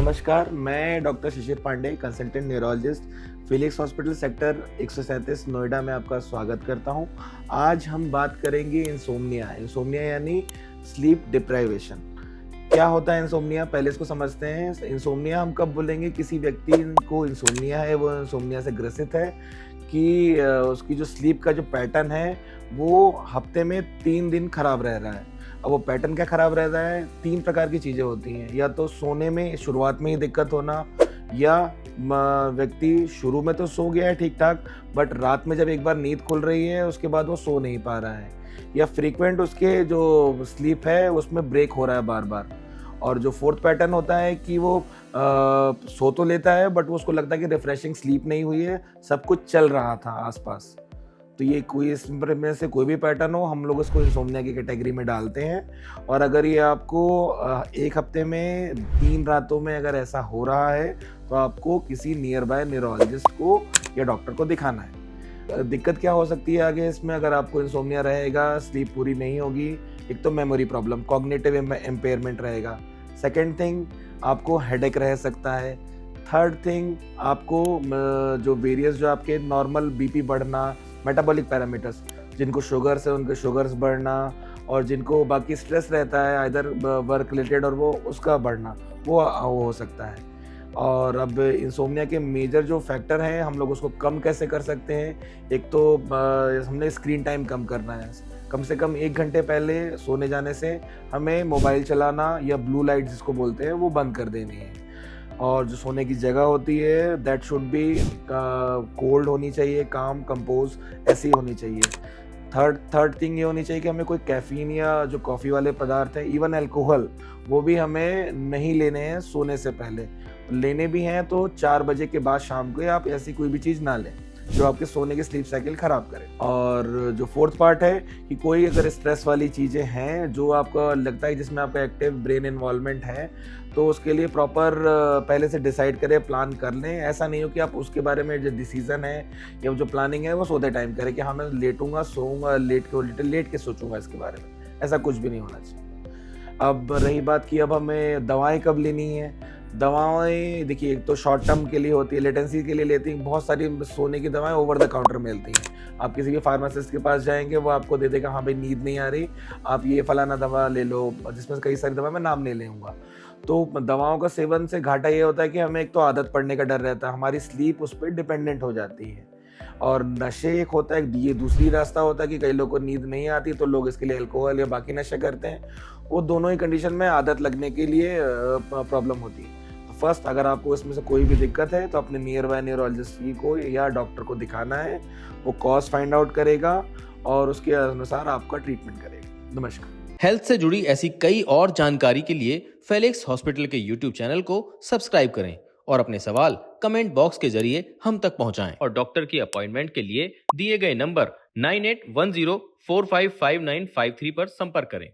नमस्कार, मैं doctor Shishir Pandey, consultant neurologist, Felix hospital sector 137 Noida में आपका स्वागत करता हूं। आज हम बात करेंगे इंसोम्निया यानी स्लीप डिप्राइवेशन। क्या होता है इंसोम्निया, पहले इसको समझते हैं। इंसोम्निया हम कब बोलेंगे किसी व्यक्ति को इंसोम्निया है, वो इंसोम्निया से ग्रसित है कि उसकी जो स्लीप का जो पैटर्न है वो हफ्ते में 3 दिन खराब रह रहा है। अब वो पैटर्न क्या खराब रहता है, 3 प्रकार की चीज़ें होती हैं। या तो सोने में शुरुआत में ही दिक्कत होना, या व्यक्ति शुरू में तो सो गया है ठीक ठाक, बट रात में जब एक बार नींद खुल रही है उसके बाद वो सो नहीं पा रहा है, या फ्रीक्वेंट उसके जो स्लीप है उसमें ब्रेक हो रहा है बार बार। और जो फोर्थ पैटर्न होता है कि वो सो तो लेता है बट उसको लगता है कि रिफ्रेशिंग स्लीप नहीं हुई है, सब कुछ चल रहा था आसपास। तो ये कोई इसमें से कोई भी पैटर्न हो, हम लोग उसको इंसोम्निया की कैटेगरी में डालते हैं। और अगर ये आपको एक हफ्ते में 3 रातों में अगर ऐसा हो रहा है तो आपको किसी नियर बाय न्यूरोलॉजिस्ट को या डॉक्टर को दिखाना है। दिक्कत क्या हो सकती है आगे इसमें, अगर आपको इंसोम्निया रहेगा, स्लीप पूरी नहीं होगी, एक तो मेमोरी प्रॉब्लम, कॉग्निटिव इम्पेयरमेंट रहेगा। सेकेंड थिंग, आपको हेडेक रह सकता है। थर्ड थिंग, आपको जो वेरियस जो आपके नॉर्मल बीपी बढ़ना, मेटाबॉलिक पैरामीटर्स, जिनको शुगर्स है उनके शुगर्स बढ़ना, और जिनको बाकी स्ट्रेस रहता है इधर वर्क रिलेटेड और वो उसका बढ़ना, वो हो सकता है। और अब इंसोम्निया के मेजर जो फैक्टर हैं, हम लोग उसको कम कैसे कर सकते हैं। एक तो हमने स्क्रीन टाइम कम करना है। कम से कम 1 घंटे पहले सोने जाने से हमें मोबाइल चलाना या ब्लू लाइट जिसको बोलते हैं वो बंद कर देनी है। और जो सोने की जगह होती है दैट शुड बी कोल्ड होनी चाहिए, काम, कंपोज ऐसी होनी चाहिए। थर्ड थिंग ये होनी चाहिए कि हमें कोई कैफीन या जो कॉफ़ी वाले पदार्थ हैं, इवन अल्कोहल, वो भी हमें नहीं लेने हैं सोने से पहले। लेने भी हैं तो 4 बजे के बाद शाम को आप ऐसी कोई भी चीज़ ना लें जो आपके सोने की स्लीप साइकिल खराब करे। और जो फोर्थ पार्ट है कि कोई अगर स्ट्रेस वाली चीज़ें हैं जो आपको लगता है जिसमें आपका एक्टिव ब्रेन इन्वॉल्वमेंट है, तो उसके लिए प्रॉपर पहले से डिसाइड करें, प्लान कर लें। ऐसा नहीं हो कि आप उसके बारे में जो डिसीजन है या जो प्लानिंग है वो सोते टाइम करें कि हाँ मैं लेटूंगा, सोऊंगा, लेट के सोचूंगा इसके बारे में। ऐसा कुछ भी नहीं होना चाहिए। अब रही बात कि अब हमें दवाएं कब लेनी है। दवाएं देखिए, एक तो शॉर्ट टर्म के लिए होती है, लेटेंसी के लिए लेती हैं। बहुत सारी सोने की दवाएं ओवर द काउंटर मिलती हैं। आप किसी भी फार्मासिस्ट के पास जाएंगे, वो आपको दे देगा, हाँ भाई नींद नहीं आ रही, आप ये फलाना दवा ले लो, जिसमें कई सारी दवा मैं नाम नहीं लूँगा। तो दवाओं का सेवन से घाटा ये होता है कि हमें एक तो आदत पड़ने का डर रहता है, हमारी स्लीप उस पर डिपेंडेंट हो जाती है। और नशे एक होता है, ये दूसरी रास्ता होता है कि कई लोगों को नींद नहीं आती तो लोग इसके लिए अल्कोहल या बाकी नशे करते हैं। वो दोनों ही कंडीशन में आदत लगने के लिए प्रॉब्लम होती है। तो फर्स्ट, अगर आपको इसमें से कोई भी दिक्कत है तो अपने नियर बाय न्यूरोलॉजिस्ट को या डॉक्टर को दिखाना है। वो कॉज फाइंड आउट करेगा और उसके अनुसार आपका ट्रीटमेंट करेगा। नमस्कार। हेल्थ से जुड़ी ऐसी कई और जानकारी के लिए फेलिक्स हॉस्पिटल के यूट्यूब चैनल को सब्सक्राइब करें और अपने सवाल कमेंट बॉक्स के जरिए हम तक पहुंचाएं। और डॉक्टर की अपॉइंटमेंट के लिए दिए गए नंबर 9810455953 पर संपर्क करें।